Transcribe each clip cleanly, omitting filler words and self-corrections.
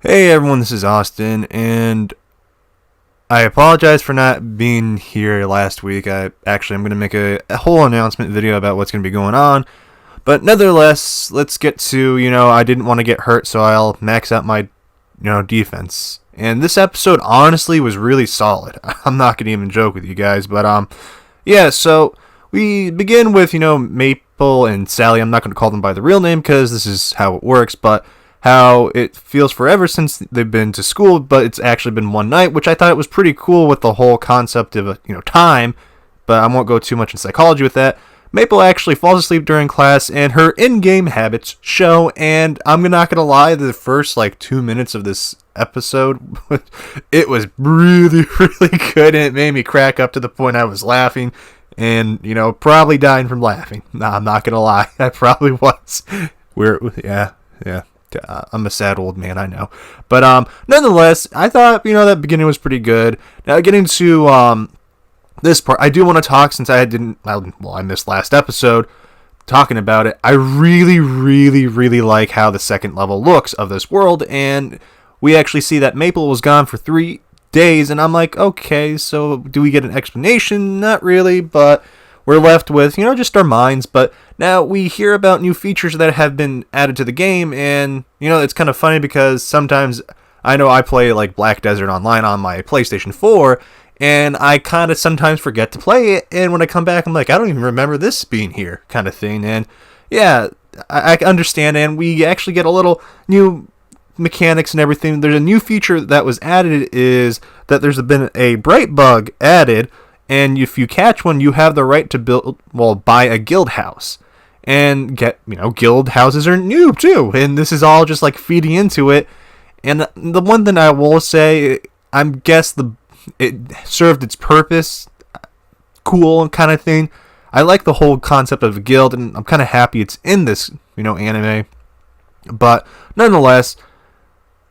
Hey everyone, this is Austin, and I apologize for not being here last week. I'm going to make a whole announcement video about what's going to be going on, but nevertheless, let's get to, I didn't want to get hurt, so I'll max out my, defense. And this episode honestly was really solid. I'm not going to even joke with you guys, but yeah, so we begin with, Maple and Sally. I'm not going to call them by the real name because this is how it works, but how it feels forever since they've been to school, but it's actually been one night, which I thought it was pretty cool with the whole concept of, time, but I won't go too much in psychology with that. Maple actually falls asleep during class, and her in-game habits show, and I'm not going to lie, the first, 2 minutes of this episode, it was really, really good, and it made me crack up to the point I was laughing, and, probably dying from laughing. Nah, I'm not going to lie, I probably was. Yeah. I'm a sad old man, I know. But nonetheless, I thought, that beginning was pretty good. Now, getting to this part, I do want to talk since I missed last episode talking about it. I really, really, really like how the second level looks of this world, and we actually see that Maple was gone for 3 days, and I'm like, okay, so do we get an explanation? Not really, but we're left with, just our minds. But now we hear about new features that have been added to the game, and, it's kind of funny because sometimes I know I play, Black Desert Online on my PlayStation 4, and I kind of sometimes forget to play it, and when I come back, I'm like, I don't even remember this being here, kind of thing. And, yeah, I understand, and we actually get a little new mechanics and everything. There's a new feature that was added, is that there's been a bright bug added, and if you catch one, you have the right to buy a guild house. And guild houses are new too. And this is all just feeding into it. And the one thing I will say, I guess it served its purpose. Cool kind of thing. I like the whole concept of a guild, and I'm kind of happy it's in this, anime. But nonetheless,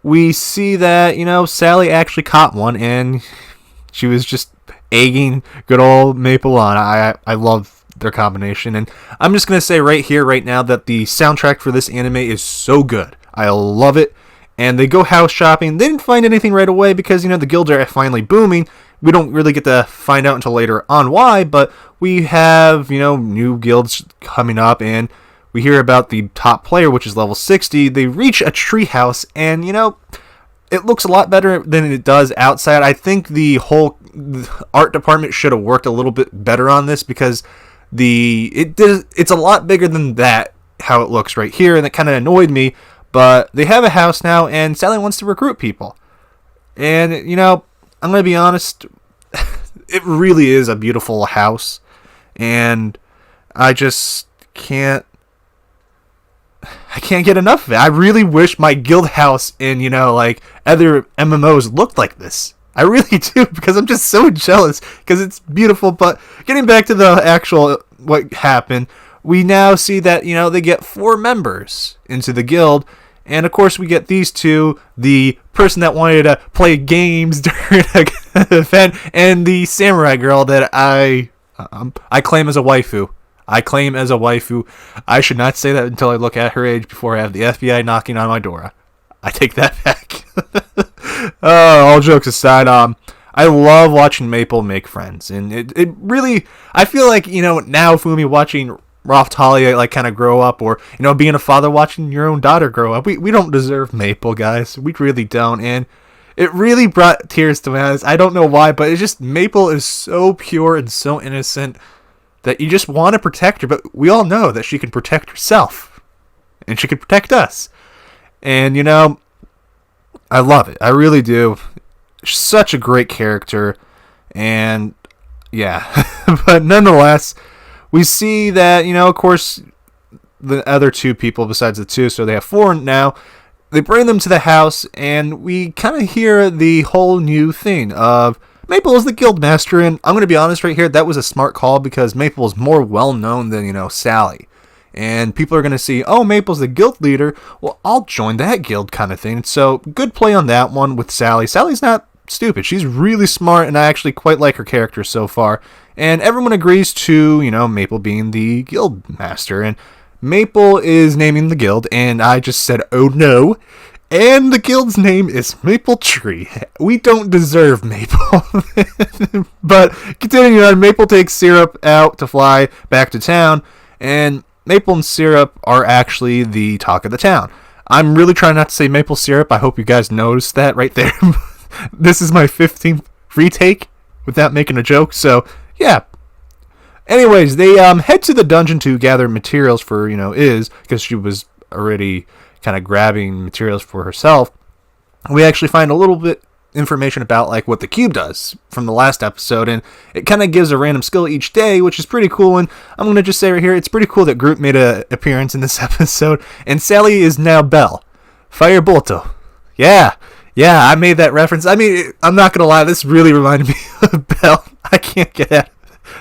we see that, Sally actually caught one, and she was just egging good old Maple on. I love their combination, and I'm just gonna say right here, right now, that the soundtrack for this anime is so good. I love it. And they go house shopping. They didn't find anything right away because the guilds are finally booming. We don't really get to find out until later on why, but we have new guilds coming up, and we hear about the top player, which is level 60. They reach a treehouse, and it looks a lot better than it does outside. I think the whole art department should have worked a little bit better on this because it's a lot bigger than that, how it looks right here, and it kind of annoyed me. But they have a house now, and Sally wants to recruit people. And, I'm going to be honest, it really is a beautiful house, and I just can't get enough of it. I really wish my guild house in, other MMOs looked like this. I really do, because I'm just so jealous, because it's beautiful. But getting back to the actual what happened, we now see that, they get 4 members into the guild. And, of course, we get these two, the person that wanted to play games during an event, and the samurai girl that I claim as a waifu. I should not say that until I look at her age before I have the FBI knocking on my door. I take that back. All jokes aside, I love watching Maple make friends, and it really, I feel like, now Fumi watching Roth Talia kind of grow up, or being a father watching your own daughter grow up. We don't deserve Maple, guys. We really don't, and it really brought tears to my eyes. I don't know why, but it's just, Maple is so pure and so innocent that you just want to protect her, but we all know that she can protect herself, and she can protect us. And, I love it. I really do. Such a great character, and, yeah. But nonetheless, we see that, of course, the other 2 people besides the 2, so they have 4 now. They bring them to the house, and we kind of hear the whole new thing of Maple is the guild master, and I'm going to be honest right here, that was a smart call because Maple is more well-known than, Sally. And people are going to see, oh, Maple's the guild leader, well, I'll join that guild kind of thing. So, good play on that one with Sally. Sally's not stupid. She's really smart, and I actually quite like her character so far. And everyone agrees to, Maple being the guild master. And Maple is naming the guild, and I just said, oh no. And the guild's name is Maple Tree. We don't deserve Maple. But continuing on, Maple takes Syrup out to fly back to town, and Maple and Syrup are actually the talk of the town. I'm really trying not to say Maple Syrup. I hope you guys noticed that right there. This is my 15th retake without making a joke, so yeah. Anyways, they head to the dungeon to gather materials for, because she was already kind of grabbing materials for herself. We actually find a little bit information about like what the cube does from the last episode, and it kind of gives a random skill each day, which is pretty cool. And I'm going to just say right here, it's pretty cool that Groot made an appearance in this episode, and Sally is now Belle. Firebolto. Yeah, I made that reference. I mean, I'm not going to lie, this really reminded me of Belle. I can't get at it.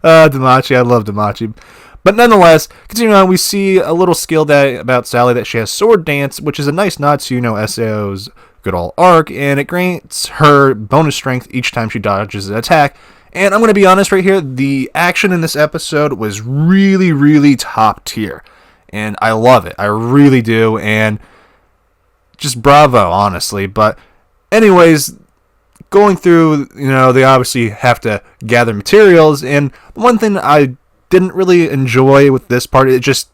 Damachi, I love Damachi. But nonetheless, continuing on, we see a little skill that about Sally that she has Sword Dance, which is a nice nod to, SAO's good old arc, and it grants her bonus strength each time she dodges an attack. And I'm going to be honest right here, the action in this episode was really, really top tier. And I love it. I really do. And just bravo, honestly. But anyways, going through, they obviously have to gather materials. And one thing I didn't really enjoy with this part, it just,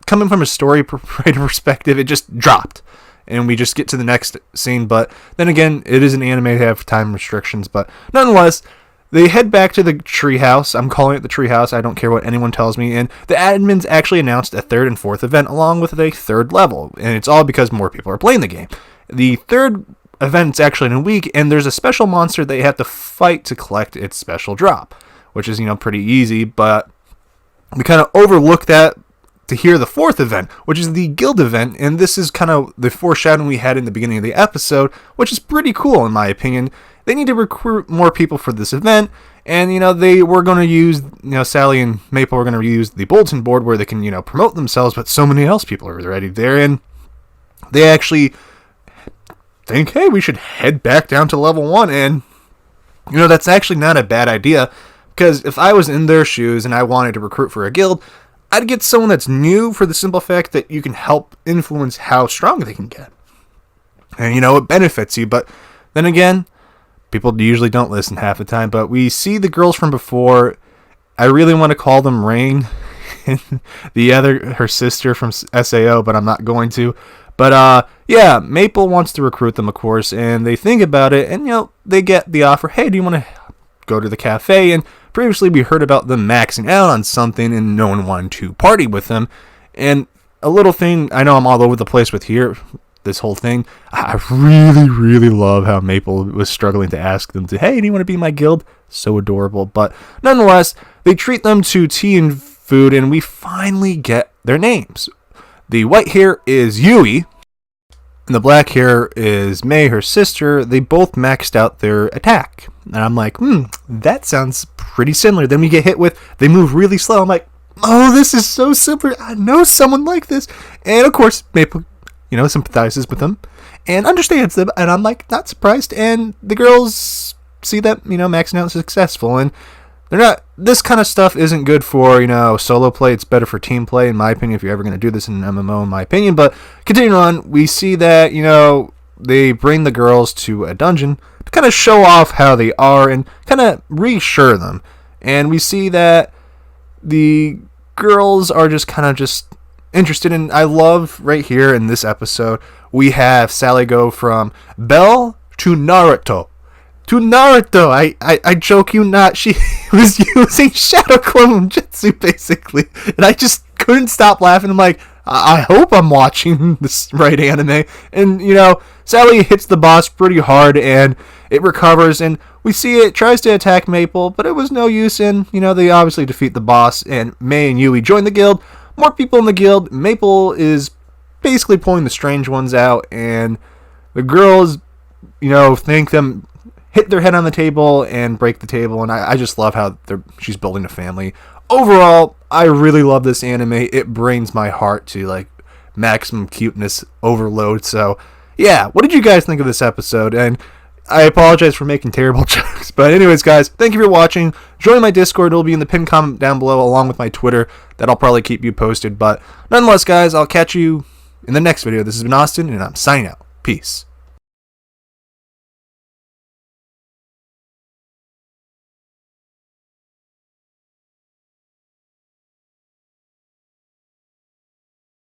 coming from a story writer perspective, it just dropped. And we just get to the next scene. But then again, it is an anime, they have time restrictions. But nonetheless, they head back to the treehouse. I'm calling it the treehouse. I don't care what anyone tells me. And the admins actually announced a third and fourth event along with a third level. And it's all because more people are playing the game. The third event's actually in a week, and there's a special monster they have to fight to collect its special drop, which is, pretty easy. But we kind of overlook that to hear the fourth event, which is the guild event, and this is kind of the foreshadowing we had in the beginning of the episode, which is pretty cool in my opinion. They need to recruit more people for this event, and they were going to use, Sally and Maple were going to use the bulletin board where they can, promote themselves, but so many else people are already there, and they actually think, hey, we should head back down to level 1, and that's actually not a bad idea, because if I was in their shoes and I wanted to recruit for a guild, I'd get someone that's new for the simple fact that you can help influence how strong they can get. And, it benefits you. But then again, people usually don't listen half the time. But we see the girls from before. I really want to call them Rain and her sister from SAO, but I'm not going to. But, yeah, Maple wants to recruit them, of course. And they think about it. And, they get the offer, hey, do you want to go to the cafe? And previously we heard about them maxing out on something and no one wanted to party with them. And a little thing, I know I'm all over the place with this whole thing. I really, really love how Maple was struggling to ask them to, hey, do you want to be my guild? So adorable. But nonetheless, they treat them to tea and food, and we finally get their names. The white hair is Yui, and the black hair is May, her sister. They both maxed out their attack. And I'm like, that sounds pretty similar. Then we get hit with, they move really slow. I'm like, oh, this is so similar. I know someone like this. And of course, Maple, sympathizes with them and understands them. And I'm like, not surprised. And the girls see that, maxing out is successful. And they're not, this kind of stuff isn't good for, solo play. It's better for team play, in my opinion, if you're ever going to do this in an MMO, in my opinion. But continuing on, we see that, they bring the girls to a dungeon to kind of show off how they are and kind of reassure them. And we see that the girls are just kind of just interested in, I love right here in this episode, we have Sally go from Belle to Naruto. I joke you not, she was using Shadow Clone Jutsu, basically. And I just couldn't stop laughing. I'm like, I hope I'm watching this right anime. And, Sally hits the boss pretty hard, and it recovers, and we see it tries to attack Maple, but it was no use, and, they obviously defeat the boss, and May and Yui join the guild. More people in the guild. Maple is basically pulling the strange ones out, and the girls, thank them, hit their head on the table and break the table, and I just love how she's building a family. Overall, I really love this anime. It brings my heart to, maximum cuteness overload. So, yeah, what did you guys think of this episode? And I apologize for making terrible jokes. But anyways, guys, thank you for watching. Join my Discord. It'll be in the pinned comment down below, along with my Twitter. That'll probably keep you posted. But nonetheless, guys, I'll catch you in the next video. This has been Austin, and I'm signing out. Peace.